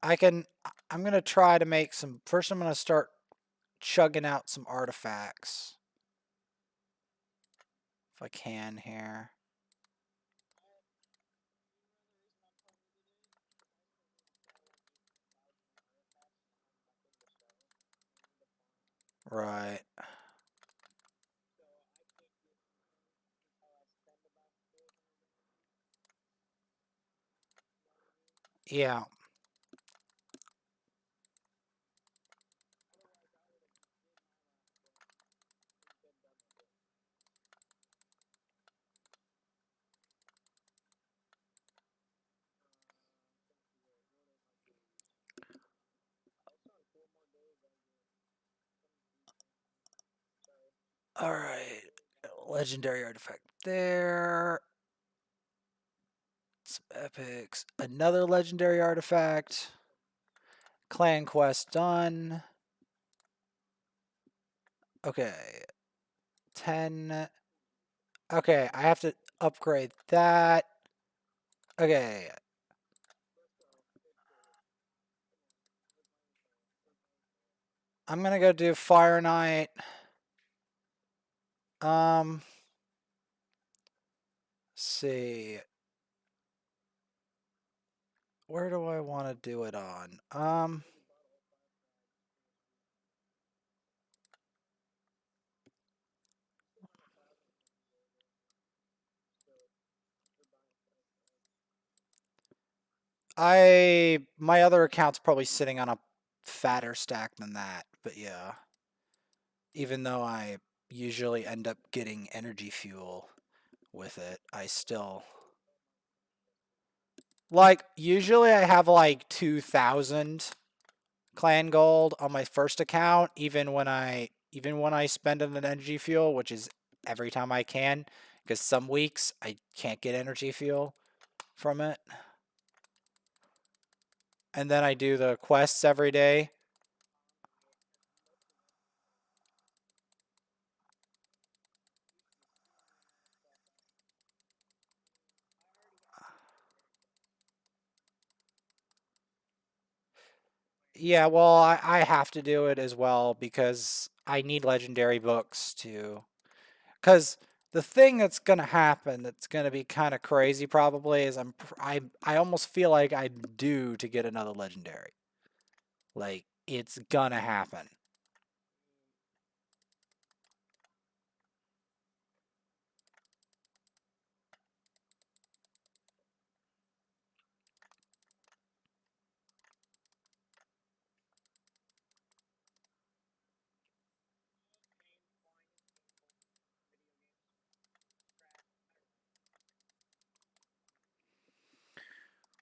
I'm gonna try to make some. First, I'm gonna start chugging out some artifacts. If I can here. Right. Yeah. All right. Legendary artifact there. Some epics. Another legendary artifact. Clan quest done. Okay. 10. Okay, I have to upgrade that. Okay. I'm gonna go do Fire Knight. Um, see. Where do I want to do it on? My other account's probably sitting on a fatter stack than that, but yeah. Even though I usually end up getting energy fuel with it, I still like usually I have like 2,000 clan gold on my first account even when I spend an energy fuel, which is every time I can because some weeks I can't get energy fuel from it. And then I do the quests every day. Yeah, well, I have to do it as well because I need legendary books to. Because the thing that's gonna happen, that's gonna be kind of crazy, probably, is I almost feel like I'm due to get another legendary. Like it's gonna happen.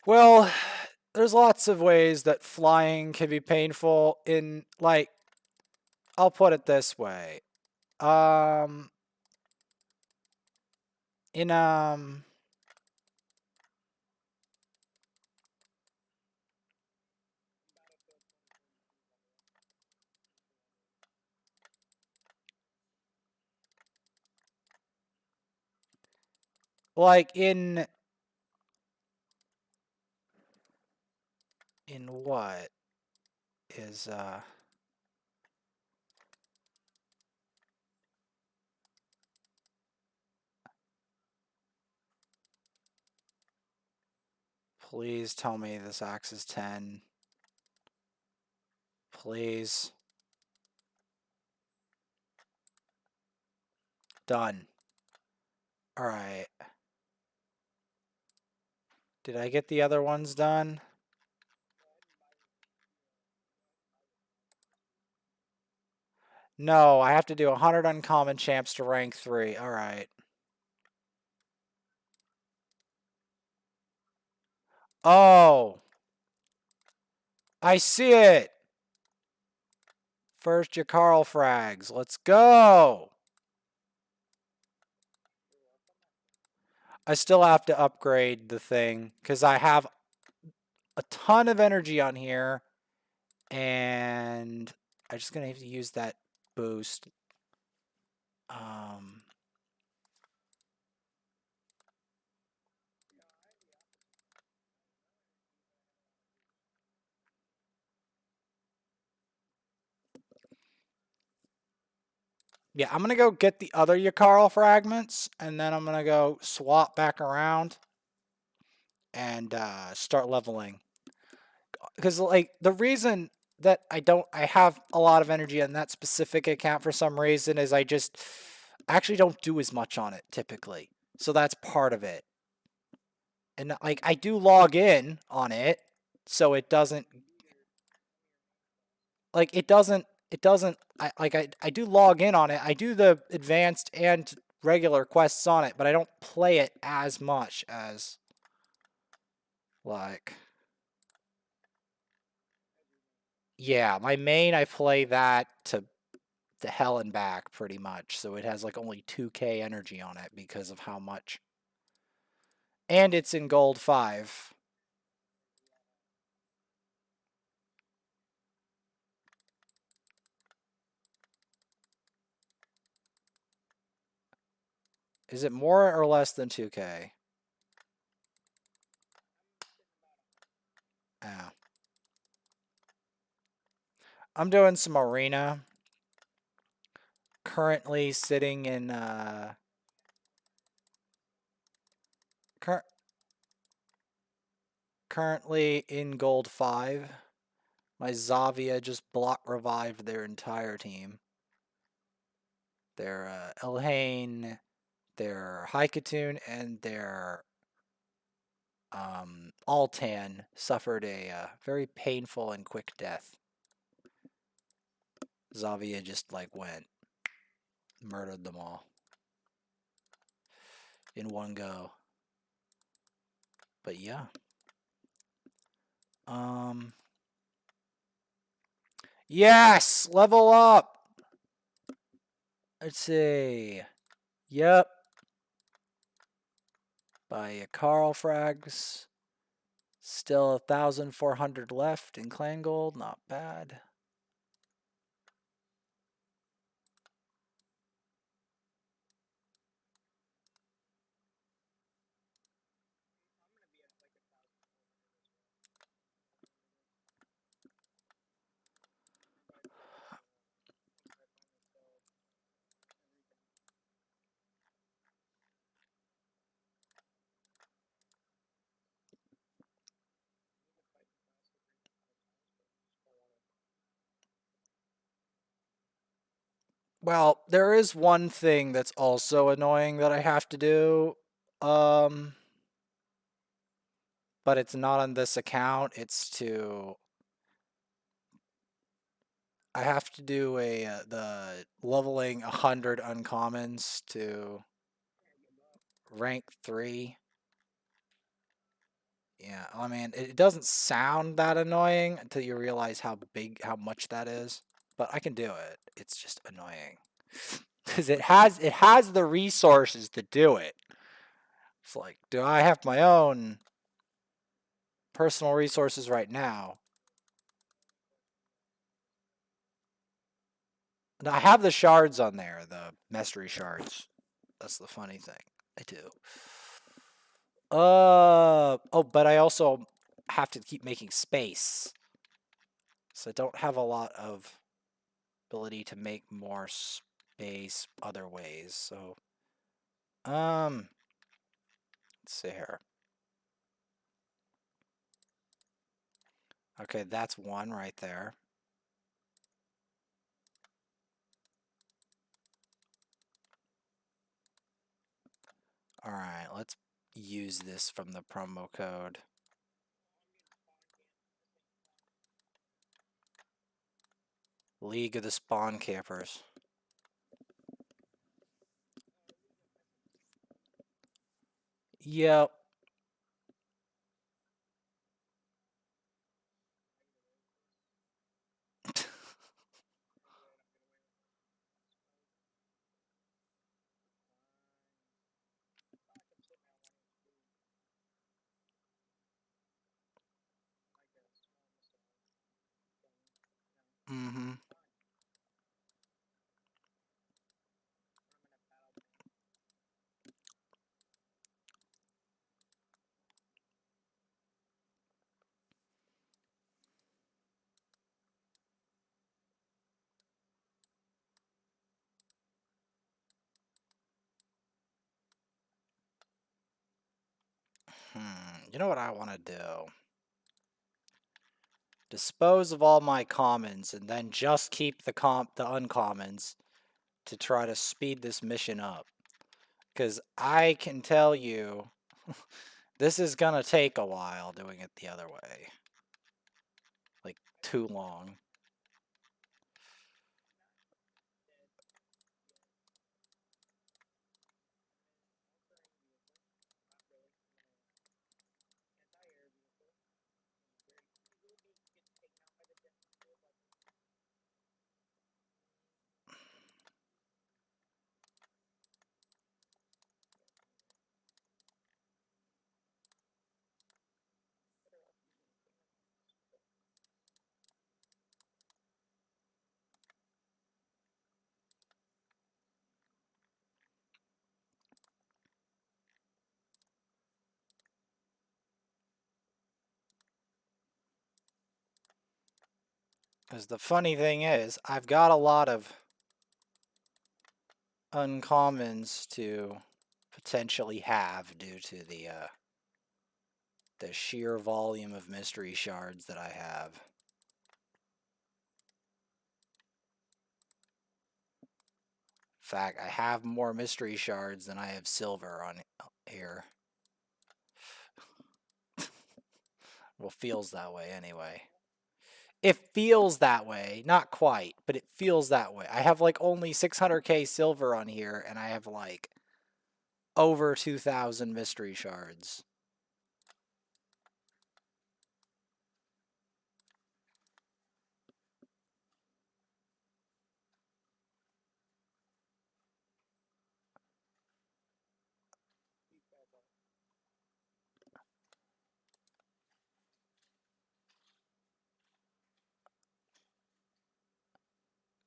Well, there's lots of ways that flying can be painful. I'll put it this way. Um, in like in what is please tell me this axe is 10. Please. Done. All right. Did I get the other ones done? No, I have to do 100 uncommon champs to rank 3. All right. Oh, I see it. First Yakarl frags. Let's go. I still have to upgrade the thing because I have a ton of energy on here and I'm just going to have to use that boost. Um, Yeah, I'm gonna go get the other Yakarl fragments, and then I'm gonna go swap back around and start leveling. Because like the reason that I have a lot of energy on that specific account for some reason is I just actually don't do as much on it typically. So that's part of it. And like I do log in on it, so it doesn't like it doesn't I do log in on it. I do the advanced and regular quests on it, but I don't play it as much as like yeah, my main I play that to hell and back pretty much. So it has like only 2k energy on it because of how much. And it's in gold 5. Is it more or less than 2k? Yeah. I'm doing some arena. Currently sitting in cur- currently in gold 5. My Zavia just block revived their entire team. Their Elhain, their Haikatoon, and their Altan suffered a very painful and quick death. Zavia just like went, murdered them all in one go. But yeah. Um Yes! Level up! Let's see. Yep. By Carl Frags. Still 1,400 left in Clan Gold. Not bad. Well, there is one thing that's also annoying that I have to do. Um, but it's not on this account. It's to I have to do a the leveling 100 uncommons to rank 3. Yeah, I mean, it doesn't sound that annoying until you realize how much that is. But I can do it. It's just annoying because it has the resources to do it. It's like, do I have my own personal resources right now? And I have the shards on there, the mastery shards. That's the funny thing. I do. Oh, but I also have to keep making space. So I don't have a lot of ability to make more space other ways. So, let's see here. Okay, that's one right there. All right, let's use this from the promo code. League of the Spawn Campers. Yep. Mm-hmm. You know what I want to do? Dispose of all my commons and then just keep the uncommons to try to speed this mission up. Because I can tell you, this is gonna take a while doing it the other way. Like, too long. Because the funny thing is, I've got a lot of uncommons to potentially have due to the sheer volume of mystery shards that I have. In fact, I have more mystery shards than I have silver on here. Well, feels that way anyway. It feels that way, not quite, but it feels that way. I have like only 600k silver on here, and I have like over 2,000 mystery shards.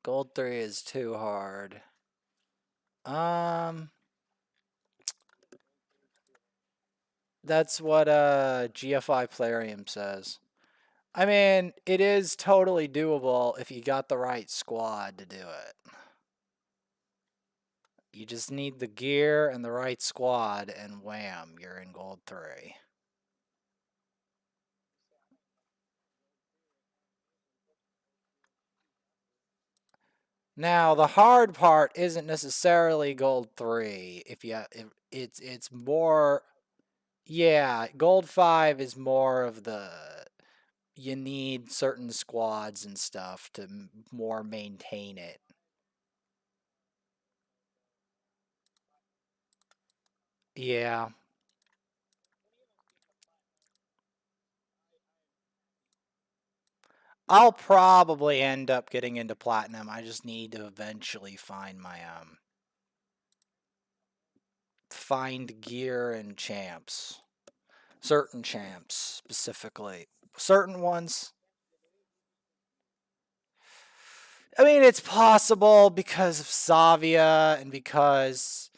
Gold 3 is too hard. That's what GFI Plarium says. I mean, it is totally doable if you got the right squad to do it. You just need the gear and the right squad, and wham, you're in Gold 3. Now, the hard part isn't necessarily Gold 3. It's more, yeah, Gold 5 is more of the, you need certain squads and stuff to more maintain it. Yeah. I'll probably end up getting into platinum. I just need to eventually find my find gear and champs. Certain champs specifically. Certain ones. I mean, it's possible because of Savia and because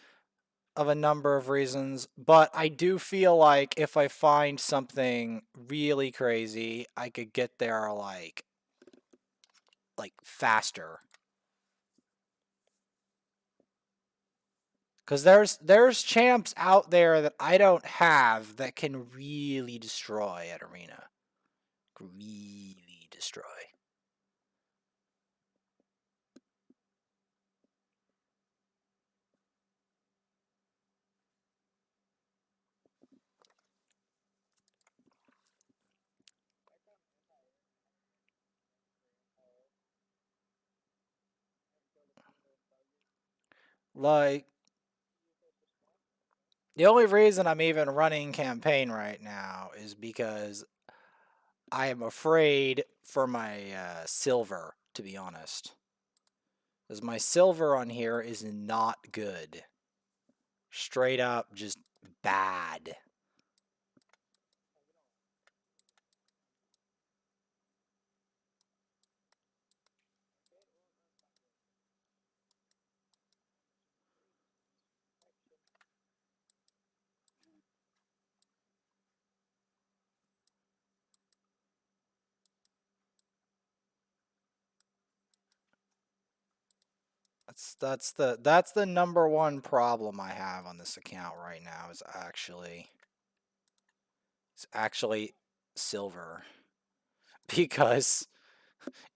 of a number of reasons, but I do feel like if I find something really crazy, I could get there like faster. Because there's champs out there that I don't have that can really destroy at arena. Really destroy. Like, the only reason I'm even running campaign right now is because I am afraid for my silver, to be honest. Because my silver on here is not good. Straight up, just bad. That's the number one problem I have on this account right now is actually It's actually silver because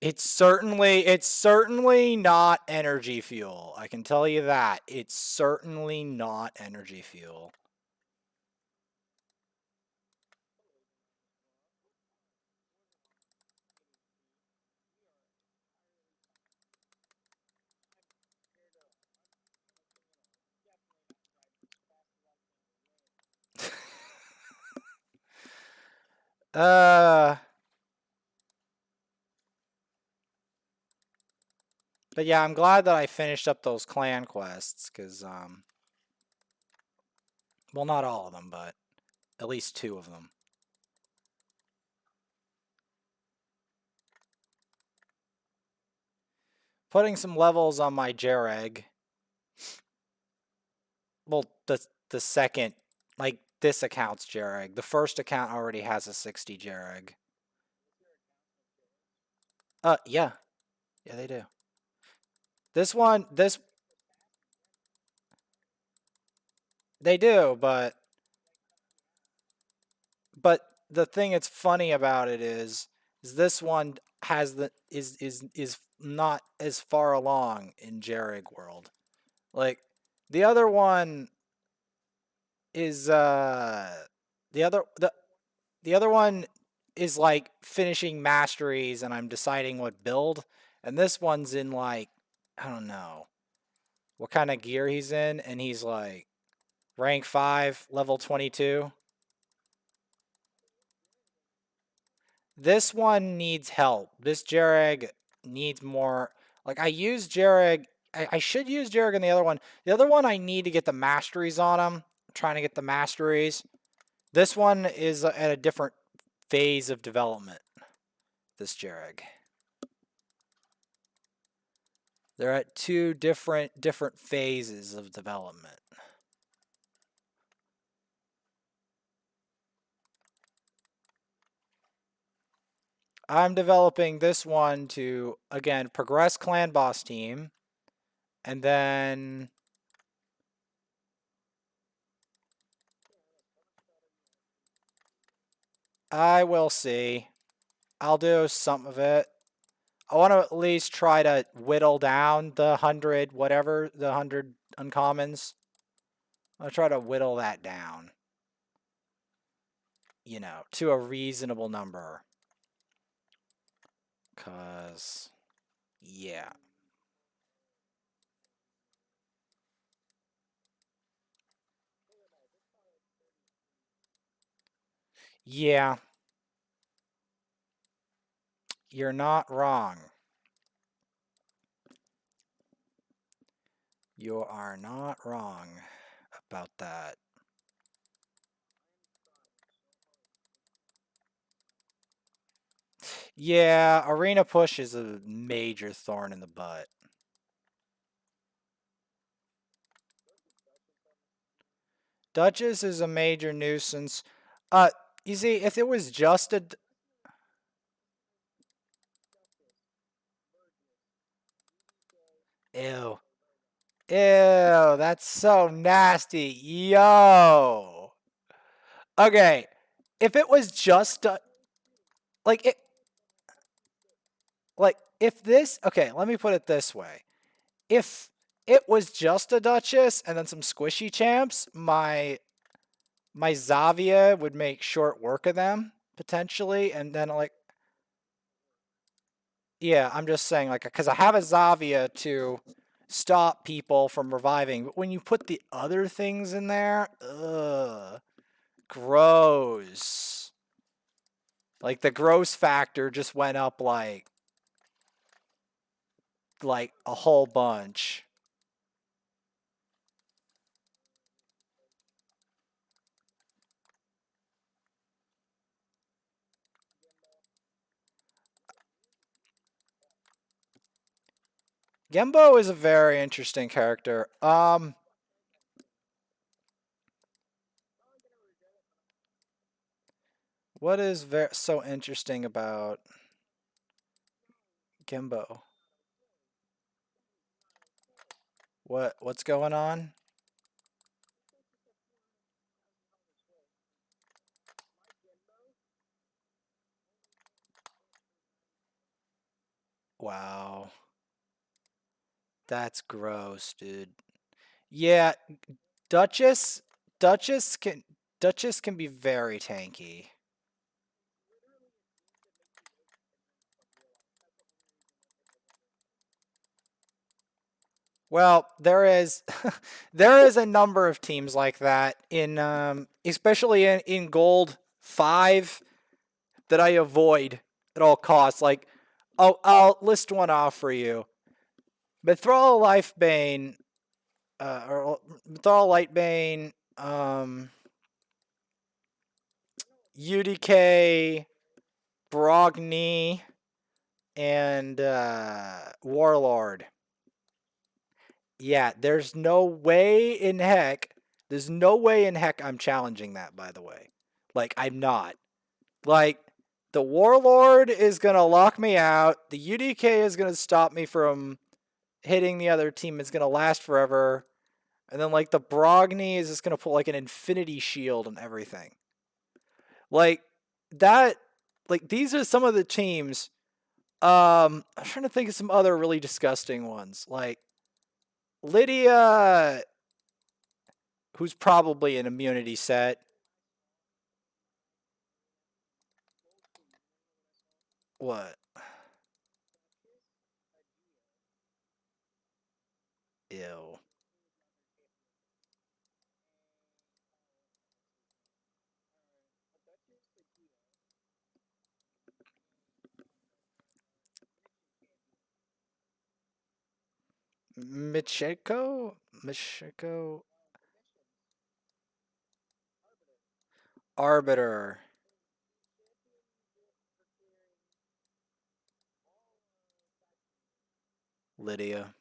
it's certainly not energy fuel. I can tell you that. It's certainly not energy fuel. uh but yeah, I'm glad that I finished up those clan quests cuz well, not all of them, but at least two of them. Putting some levels on my Jareg. Well, the second, like this account's Jareg. The first account already has a 60 Jareg. Yeah. Yeah, they do. This they do, but the thing that's funny about it is this one has the is not as far along in Jareg world. Like the other one is the other the other one is like finishing masteries and I'm deciding what build, and this one's in like I don't know what kind of gear he's in, and he's like rank 5, level 22. This one needs help. This Jareg needs more. Like I use Jareg. I should use Jareg in the other one. The other one I need to get the masteries on him. I'm trying to get the masteries. This one is at a different phase of development. This Jareg. They're at two different phases of development. I'm developing this one to again progress clan boss team, and then I will see. I'll do some of it. I want to at least try to whittle down the 100 whatever, the 100 uncommons. I'll try to whittle that down, to a reasonable number. Cause yeah. Yeah, you're not wrong. You are not wrong about that. Yeah, arena push is a major thorn in the butt. Duchess is a major nuisance. Uh, you see, if it was just a ew, ew, that's so nasty, yo. Okay, if it was just like it, like if this, okay, let me put it this way: if it was just a Duchess and then some squishy champs, my Zavia would make short work of them potentially, and then like yeah, I'm just saying like because I have a Zavia to stop people from reviving, but when you put the other things in there, ugh, gross. Like the gross factor just went up like a whole bunch. Gembo is a very interesting character. What is so interesting about Gembo? What's going on? Wow. That's gross, dude. Yeah, Duchess Duchess can Duchess can be very tanky. Well, there is there is a number of teams like that in especially in gold 5 that I avoid at all costs. Like I'll list one off for you. Mithril Lifebane or Mithril Lightbane, UDK, Brogni, and Warlord. Yeah, there's no way in heck I'm challenging that, by the way. Like, I'm not. Like, the Warlord is going to lock me out. The UDK is going to stop me from hitting the other team. It's going to last forever. And then, like, the Brogni is just going to put, like, an infinity shield and everything. Like, that, like, these are some of the teams. I'm trying to think of some other really disgusting ones. Like, Lydia, who's probably an immunity set. What? Ew. Michiko? Michiko? Arbiter. Lydia.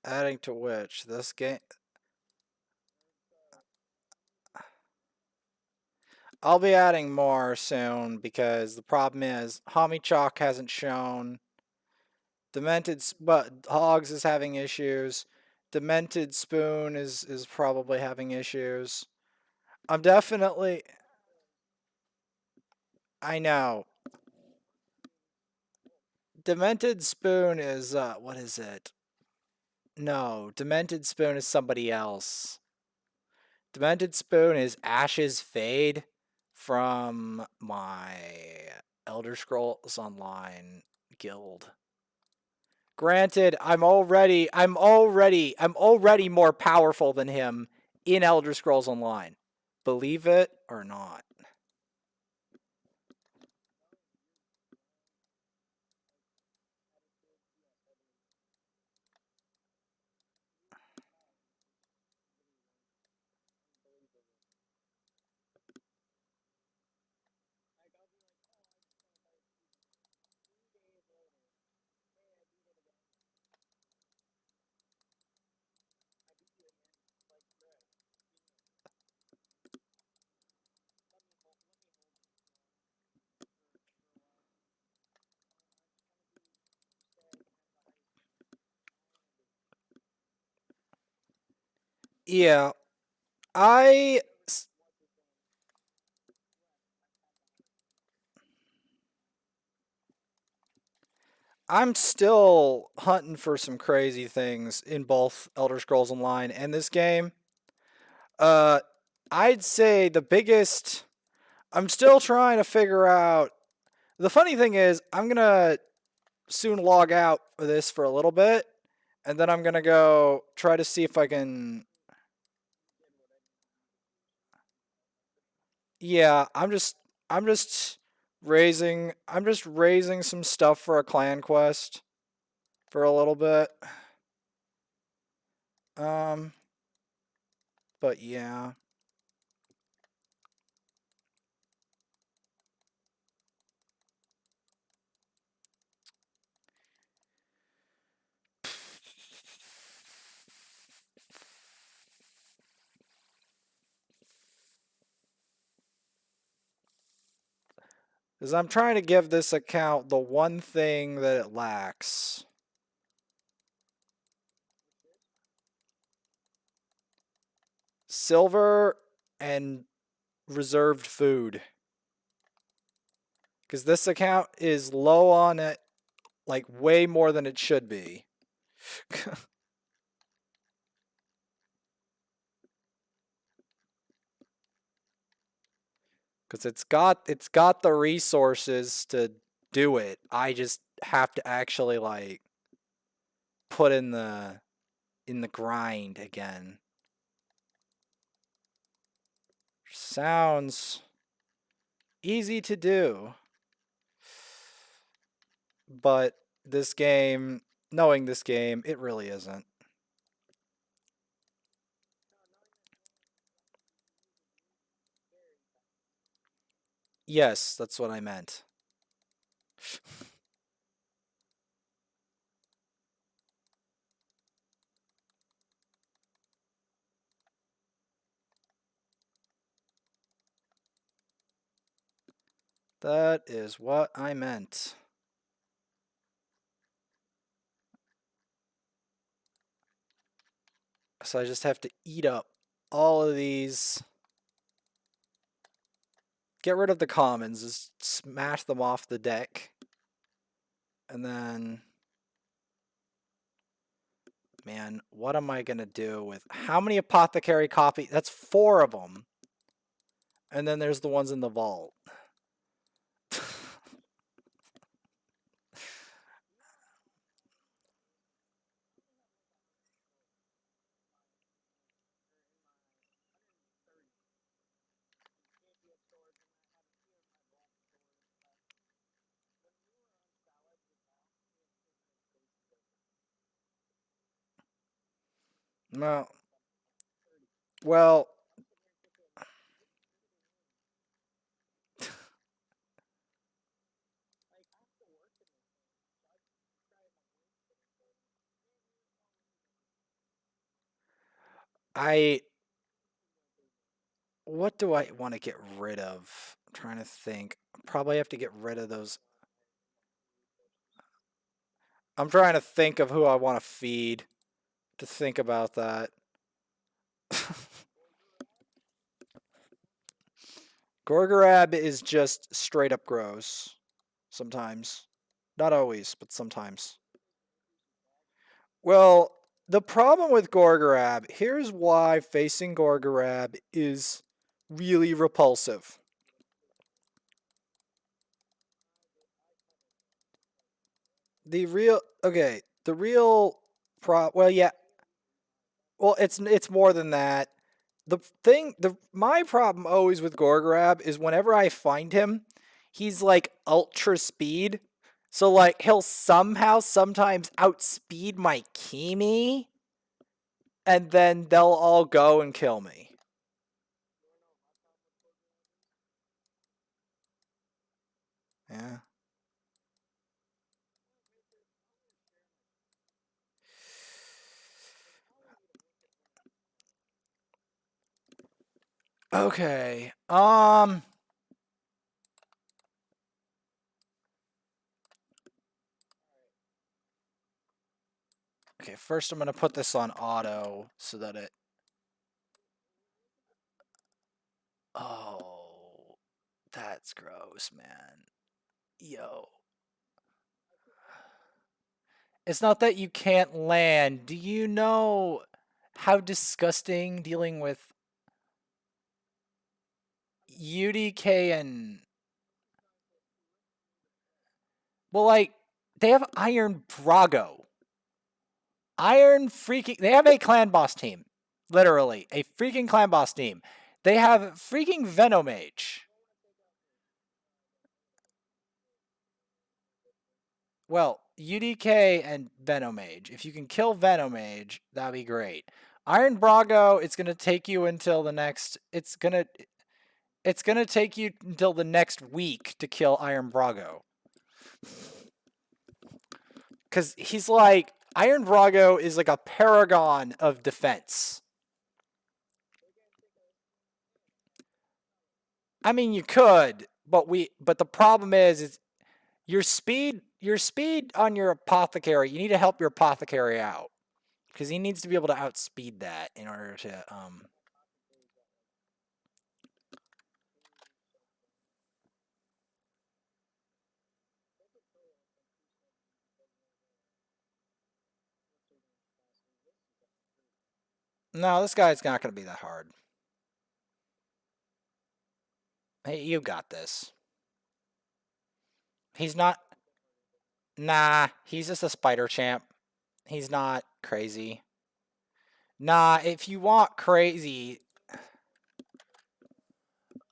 Adding to which, this game. I'll be adding more soon because the problem is Hamichok hasn't shown. But Hogs is having issues. Demented Spoon is probably having issues. I'm definitely. I know. Demented Spoon is what is it? No, Demented Spoon is somebody else. Demented Spoon is Ash's Fade from my Elder Scrolls Online guild. Granted, I'm already more powerful than him in Elder Scrolls Online. Believe it or not. Yeah, I I'm still hunting for some crazy things in both Elder Scrolls Online and this game. Uh, I'd say the biggest. I'm still trying to figure out. The funny thing is, I'm gonna soon log out of this for a little bit, and then I'm gonna go try to see if I can. Yeah, I'm just raising some stuff for a clan quest for a little bit. Um, but yeah. Because I'm trying to give this account the one thing that it lacks. Silver and reserved food. Because this account is low on it, like way more than it should be. Because it's got the resources to do it. I just have to actually like put in the grind again. Sounds easy to do, but this game, knowing this game, it really isn't. Yes, that's what I meant. That is what I meant. So I just have to eat up all of these. Get rid of the commons, just smash them off the deck. And then, man, what am I going to do with how many apothecary copy? That's 4 of them. And then there's the ones in the vault. No. Well, I what do I want to get rid of? I'm trying to think. Probably have to get rid of those. I'm trying to think of who I want to feed to think about that. Gorgorab is just straight up gross. Sometimes. Not always, but sometimes. Well, the problem with Gorgorab, here's why facing Gorgorab is really repulsive. The real well, yeah, well, it's more than that. My problem always with Gorgorab is whenever I find him, he's like ultra speed. So like he'll somehow sometimes outspeed my Kimi, and then they'll all go and kill me. Yeah. Okay. Okay, first I'm gonna put this on auto so that it. Oh, that's gross, man. Yo. It's not that you can't land. Do you know how disgusting dealing with UDK and. Well, like, they have Iron Brago. Iron freaking. They have a clan boss team. Literally, a freaking clan boss team. They have freaking Venomage. Well, UDK and Venomage. If you can kill Venomage, that'd be great. Iron Brago, it's gonna take you until the next. It's gonna take you until the next week to kill Iron Brago. Cause he's like Iron Brago is like a paragon of defense. I mean, you could, but the problem is your speed on your apothecary. You need to help your apothecary out because he needs to be able to outspeed that in order to No, this guy's not going to be that hard. Hey, you got this. He's not. Nah, he's just a spider champ. He's not crazy. Nah, if you want crazy,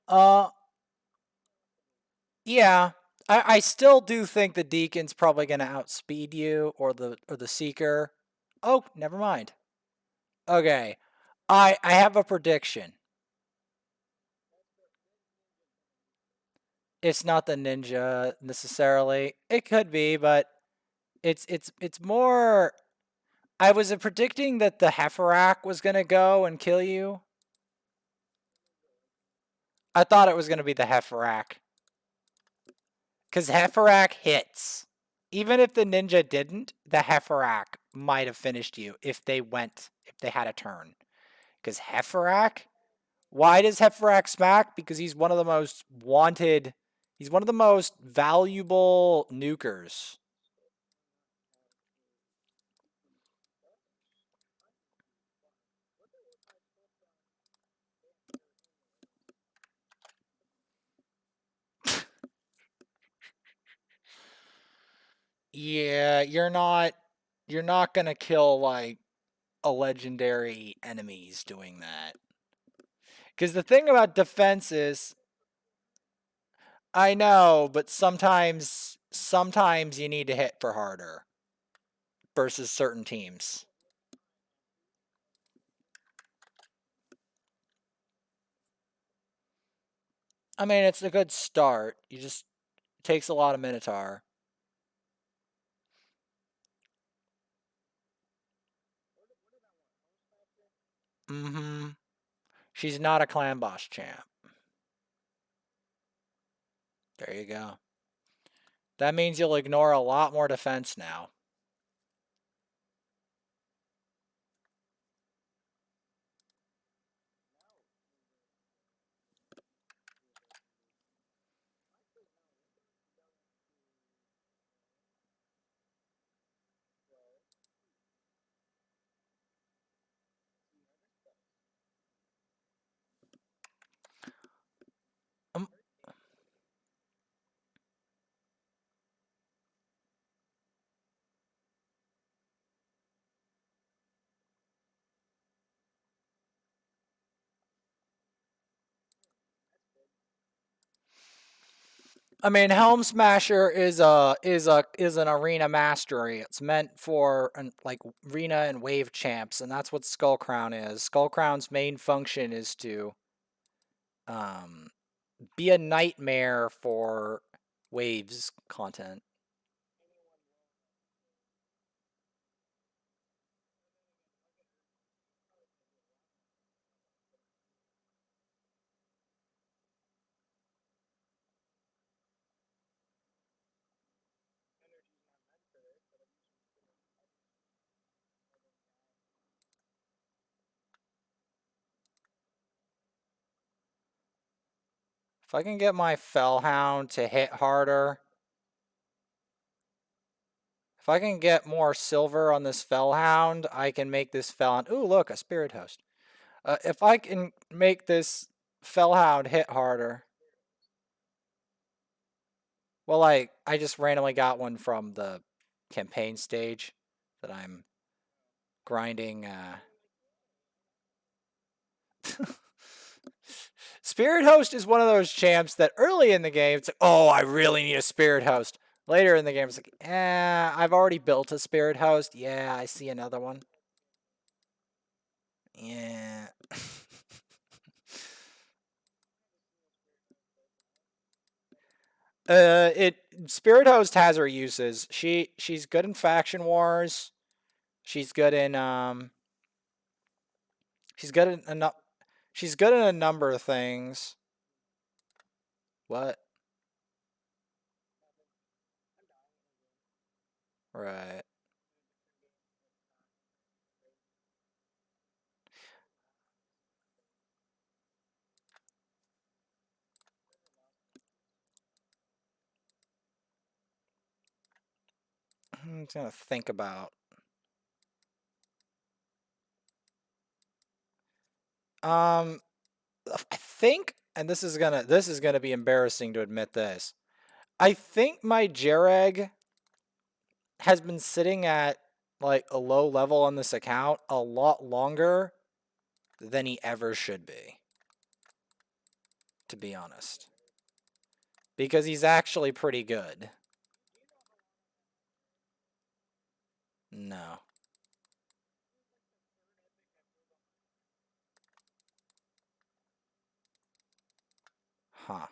uh, yeah, I still do think the Deacon's probably gonna outspeed you or the Seeker. Oh, never mind. Okay, I have a prediction. It's not the ninja necessarily. It could be, but it's more. I was predicting that the Hefferak was gonna go and kill you. I thought it was gonna be the Hefferak. Because Hefferak hits. Even if the ninja didn't, the Hefferak might have finished you if they had a turn. Because Hefferak, why does Hefferak smack? Because he's one of the most wanted, he's one of the most valuable nukers. Yeah, you're not gonna kill like a legendary enemies doing that. Because the thing about defense is, I know, but sometimes you need to hit for harder versus certain teams. I mean, it's a good start. You just it takes a lot of Minotaur. Mm-hmm. She's not a clan boss champ. There you go. That means you'll ignore a lot more defense now. Um, I mean, Helm Smasher is an arena mastery. It's meant for like arena and wave champs, and that's what Skull Crown is. Skull Crown's main function is to um, be a nightmare for waves content. If I can get my Fellhound to hit harder, if I can get more silver on this Fellhound, I can make this Fellhound. Ooh, look, a Spirit Host. If I can make this Fellhound hit harder, well, like I just randomly got one from the campaign stage that I'm grinding. Spirit Host is one of those champs that early in the game it's like, oh, I really need a Spirit Host. Later in the game, it's like, I've already built a Spirit Host. Yeah, I see another one. Yeah. It Spirit Host has her uses. She's good in faction wars. She's good in she's good in she's good in a number of things. What? Right. I'm just gonna think about. Um, I think, and this is gonna be embarrassing to admit this. I think my Jareg has been sitting at like a low level on this account a lot longer than he ever should be, to be honest. Because he's actually pretty good. No. Huh.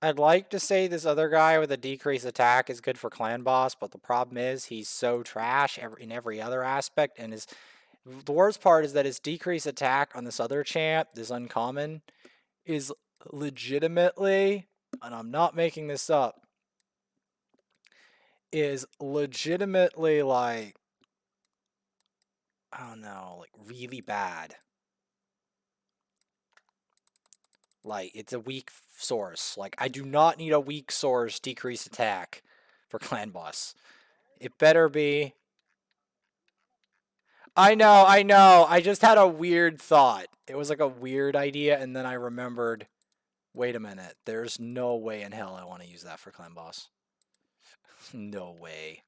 I'd like to say this other guy with a decreased attack is good for clan boss, but the problem is he's so trash in every other aspect, and the worst part is that his decreased attack on this other champ, this uncommon, is legitimately, and I'm not making this up, is legitimately like, I don't know, like really bad. Like it's a weak source. Like I do not need a weak source decreased attack for clan boss. It better be. I know, I know. I just had a weird thought. It was like a weird idea, and then I remembered. Wait a minute. There's no way in hell I want to use that for clan boss. No way.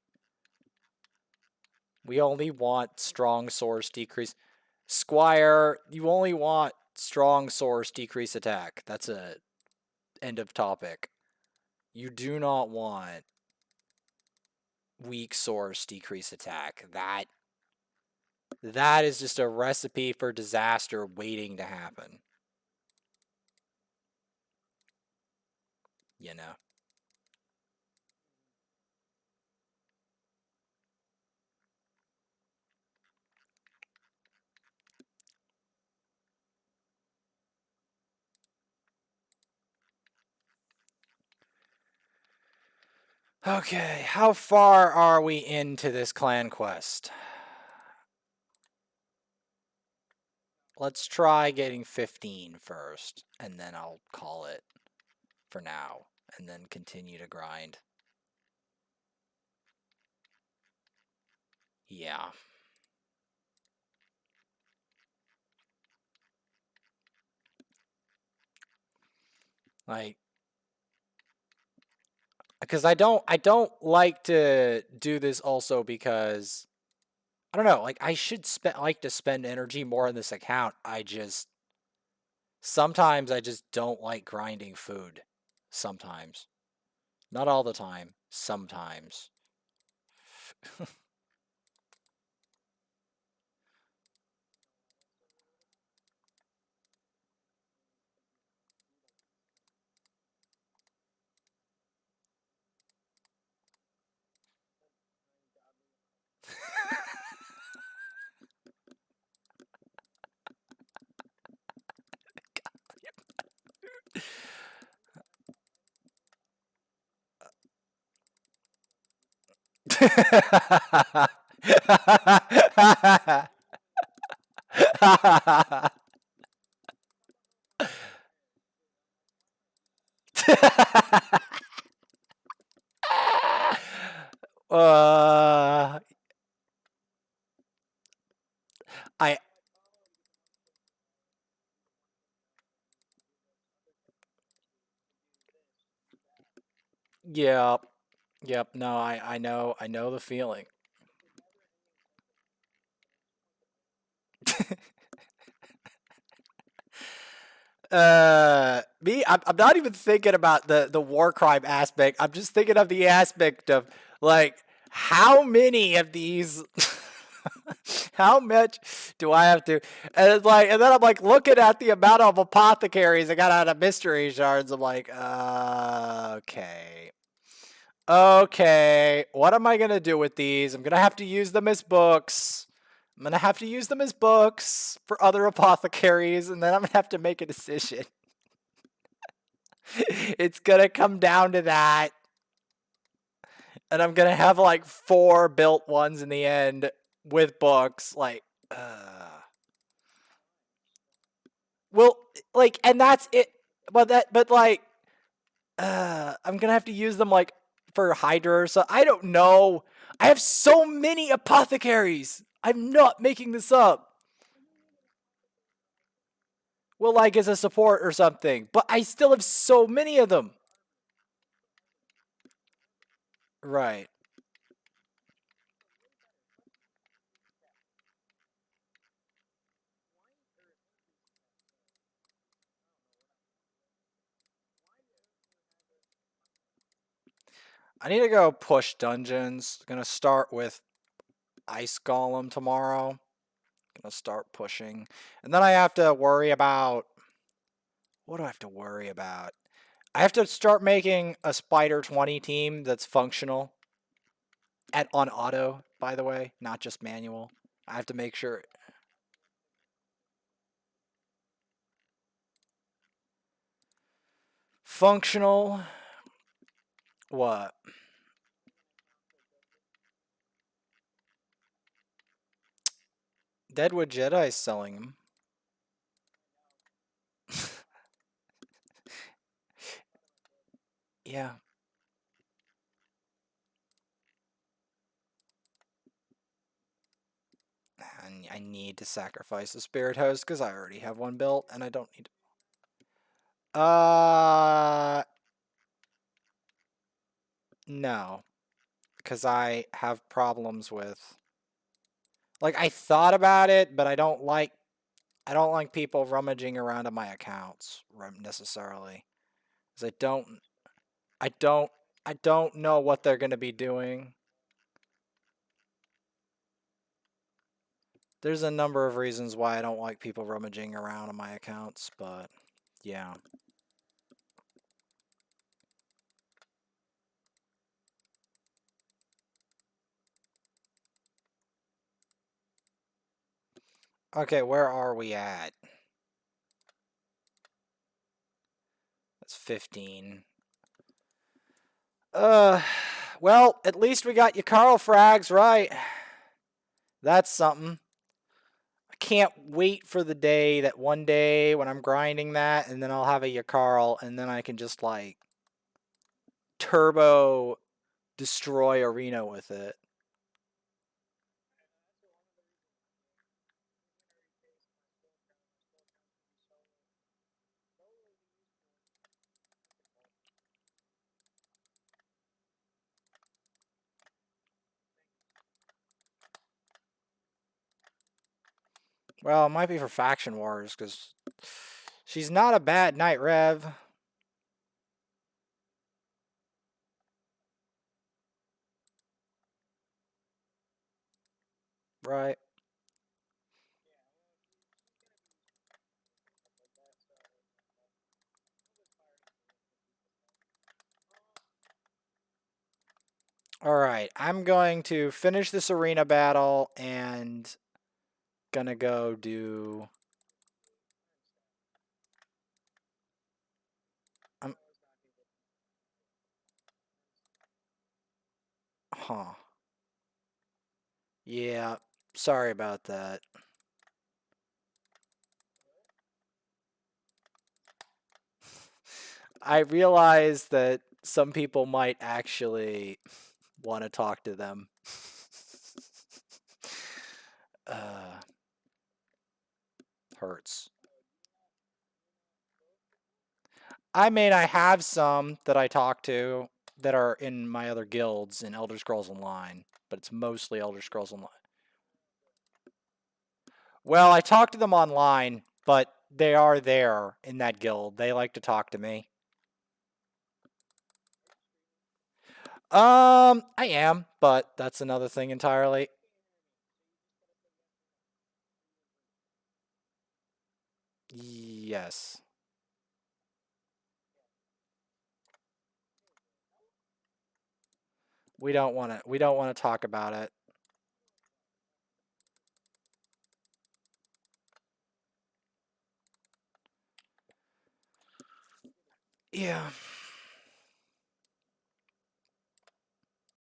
We only want strong source decrease. Squire, you only want strong source decrease attack. That's a end of topic. You do not want weak source decrease attack. That is just a recipe for disaster waiting to happen. You know. Okay, how far are we into this clan quest? Let's try getting 15 first, and then I'll call it for now, and then continue to grind. Yeah. Like, because I don't like to do this also because I don't know, like I should like to spend energy more on this account. Sometimes I just don't like grinding food. Sometimes. Not all the time. Sometimes. uh, I Yep. Yep. No, I know the feeling. I'm not even thinking about the war crime aspect. I'm just thinking of the aspect of like how many of these how much do I have to and it's like and then I'm like looking at the amount of apothecaries I got out of mystery shards. I'm like, okay. Okay, what am I gonna do with these? I'm gonna have to use them as books. I'm gonna have to use them as books for other apothecaries, and then I'm gonna have to make a decision. It's gonna come down to that. And I'm gonna have like 4 built ones in the end with books. Like, well, like, and that's it. But like, I'm gonna have to use them like for Hydra or so. I don't know. I have so many apothecaries. I'm not making this up. Well, like as a support or something. But I still have so many of them. Right. I need to go push dungeons. Gonna start with Ice Golem tomorrow. Gonna start pushing. And then I have to worry about, what do I have to worry about? I have to start making a Spider 20 team that's functional at on auto, by the way, not just manual. I have to make sure functional. What? Deadwood Jedi is selling them. Yeah. And I need to sacrifice the Spirit Host because I already have one built and I don't need. No, because I have problems with. Like I thought about it, but I don't like people rummaging around in my accounts necessarily. Because I don't I don't know what they're going to be doing. There's a number of reasons why I don't like people rummaging around in my accounts, but yeah. Okay, where are we at? That's 15. Uh, well, at least we got Yakarl frags right. That's something. I can't wait for the day that one day when I'm grinding that, and then I'll have a Yakarl, and then I can just like turbo destroy arena with it. Well, it might be for faction wars because she's not a bad Knight Rev. Right. All right. I'm going to finish this arena battle and gonna go do. Um, huh. Yeah. Sorry about that. I realize that some people might actually want to talk to them. uh, hurts. I mean, I have some that I talk to that are in my other guilds in Elder Scrolls Online, but it's mostly Elder Scrolls Online. Well, I talk to them online, but they are there in that guild. They like to talk to me. I am, but that's another thing entirely. Yes. we don't want to talk about it. Yeah.